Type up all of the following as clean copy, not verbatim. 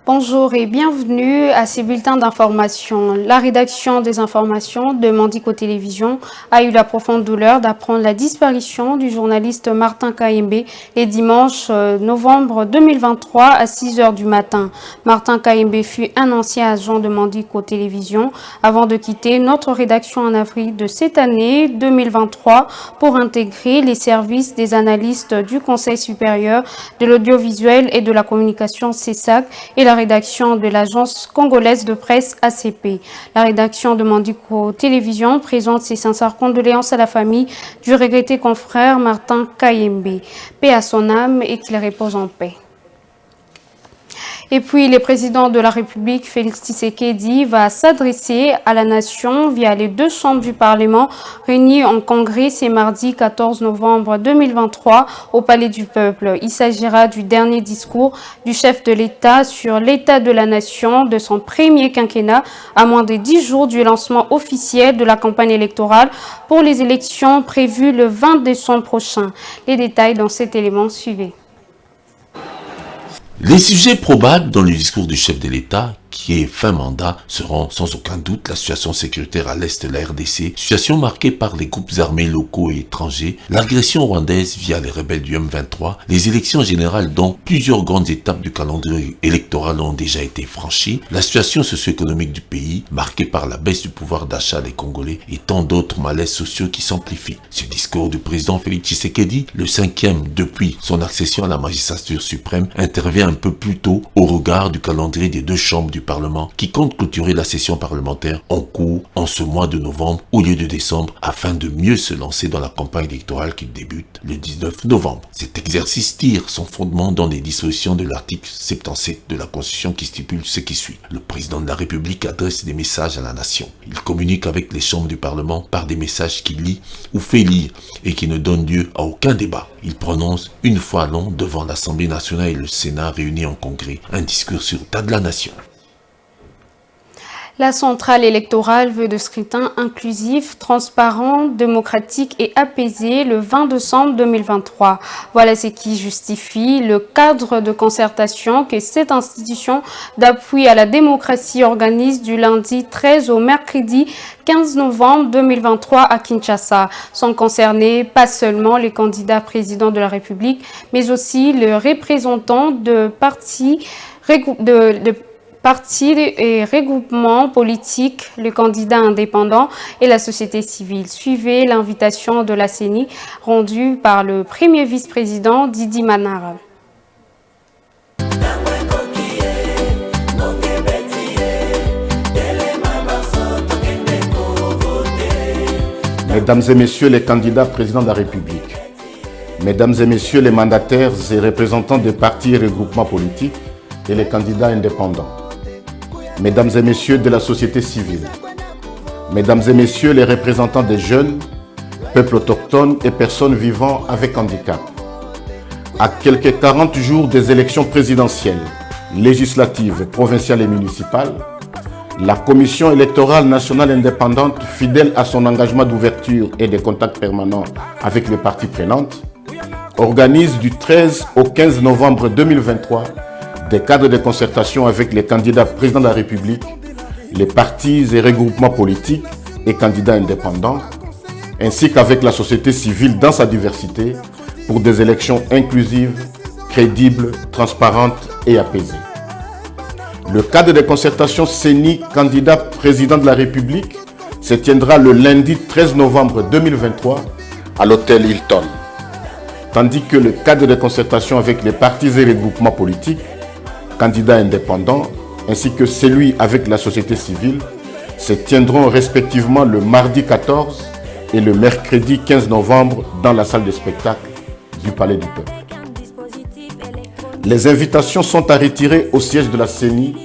Bonjour et bienvenue à ces bulletins d'information. La rédaction des informations de Mandico Télévision a eu la profonde douleur d'apprendre la disparition du journaliste Martin Kayembe les dimanches novembre 2023 à 6 h du matin. Martin Kayembe fut un ancien agent de Mandico Télévision avant de quitter notre rédaction en avril de cette année 2023 pour intégrer les services des analystes du Conseil supérieur de l'audiovisuel et de la communication CESAC et la rédaction de l'agence congolaise de presse ACP. La rédaction de Mandico Télévision présente ses sincères condoléances à la famille du regretté confrère Martin Kayembe. Paix à son âme et qu'il repose en paix. Et puis, le président de la République, Félix Tshisekedi, va s'adresser à la nation via les deux chambres du Parlement réunies en congrès ce mardi 14 novembre 2023 au Palais du Peuple. Il s'agira du dernier discours du chef de l'État sur l'état de la nation de son premier quinquennat à moins de 10 jours du lancement officiel de la campagne électorale pour les élections prévues le 20 décembre prochain. Les détails dans cet élément suivez. Les sujets probables dans le discours du chef de l'État, qui est fin mandat, seront sans aucun doute la situation sécuritaire à l'est de la RDC, situation marquée par les groupes armés locaux et étrangers, l'agression rwandaise via les rebelles du M23, les élections générales dont plusieurs grandes étapes du calendrier électoral ont déjà été franchies, la situation socio-économique du pays, marquée par la baisse du pouvoir d'achat des Congolais et tant d'autres malaises sociaux qui s'amplifient. Ce discours du président Félix Tshisekedi, le 5e depuis son accession à la magistrature suprême, intervient un peu plus tôt au regard du calendrier des deux chambres du Parlement qui compte clôturer la session parlementaire en cours en ce mois de novembre au lieu de décembre afin de mieux se lancer dans la campagne électorale qui débute le 19 novembre. Cet exercice tire son fondement dans les dispositions de l'article 77 de la Constitution qui stipule ce qui suit. Le président de la République adresse des messages à la nation. Il communique avec les chambres du Parlement par des messages qu'il lit ou fait lire et qui ne donnent lieu à aucun débat. Il prononce une fois l'an devant l'Assemblée nationale et le Sénat réunis en congrès un discours sur l'état de la nation. La centrale électorale veut de scrutin inclusif, transparent, démocratique et apaisé le 20 décembre 2023. Voilà ce qui justifie le cadre de concertation que cette institution d'appui à la démocratie organise du lundi 13 au mercredi 15 novembre 2023 à Kinshasa. Sont concernés pas seulement les candidats présidents de la République, mais aussi les représentants de partis et regroupements politiques, le candidat indépendant et la société civile. Suivez l'invitation de la CENI rendue par le premier vice-président Didi Manara. Mesdames et messieurs les candidats présidents de la République, mesdames et messieurs les mandataires et représentants des partis et regroupements politiques et les candidats indépendants, mesdames et messieurs de la société civile, mesdames et messieurs les représentants des jeunes, peuples autochtones et personnes vivant avec handicap. À quelques 40 jours des élections présidentielles, législatives, provinciales et municipales, la Commission électorale nationale indépendante, fidèle à son engagement d'ouverture et de contacts permanents avec les parties prenantes, organise du 13 au 15 novembre 2023 des cadres de concertation avec les candidats présidents de la République, les partis et regroupements politiques et candidats indépendants, ainsi qu'avec la société civile dans sa diversité pour des élections inclusives, crédibles, transparentes et apaisées. Le cadre de concertation CENI candidat président de la République se tiendra le lundi 13 novembre 2023 à l'hôtel Hilton, tandis que le cadre de concertation avec les partis et regroupements politiques, candidats indépendants, ainsi que celui avec la société civile, se tiendront respectivement le mardi 14 et le mercredi 15 novembre dans la salle de spectacle du Palais du Peuple. Les invitations sont à retirer au siège de la CENI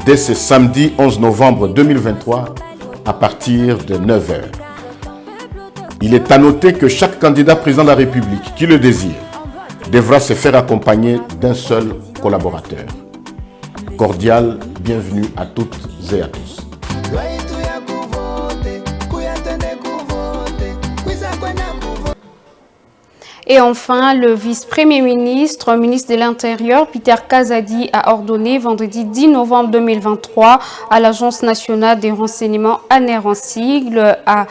dès ce samedi 11 novembre 2023 à partir de 9 h. Il est à noter que chaque candidat président de la République qui le désire devra se faire accompagner d'un seul collaborateur. Cordial bienvenue à toutes et à tous. Et enfin, le vice-premier ministre, ministre de l'Intérieur, Peter Kazadi, a ordonné vendredi 10 novembre 2023 à l'Agence nationale des renseignements ANER en sigle, à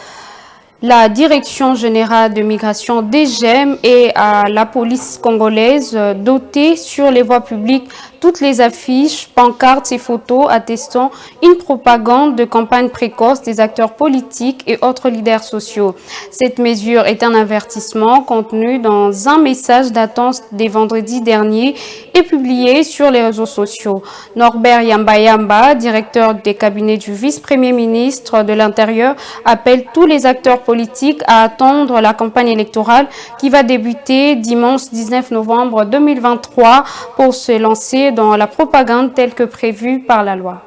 la Direction générale de migration DGM et à la police congolaise dotée sur les voies publiques toutes les affiches, pancartes et photos attestant une propagande de campagne précoce des acteurs politiques et autres leaders sociaux. Cette mesure est un avertissement contenu dans un message datant des vendredis derniers et publié sur les réseaux sociaux. Norbert Yamba, directeur des cabinets du vice-premier ministre de l'Intérieur, appelle tous les acteurs politiques à attendre la campagne électorale qui va débuter dimanche 19 novembre 2023 pour se lancer dans la propagande telle que prévue par la loi.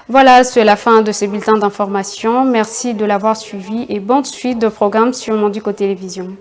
Voilà, c'est la fin de ces bulletins d'information. Merci de l'avoir suivi et bonne suite de programmes sur Mondico Télévision.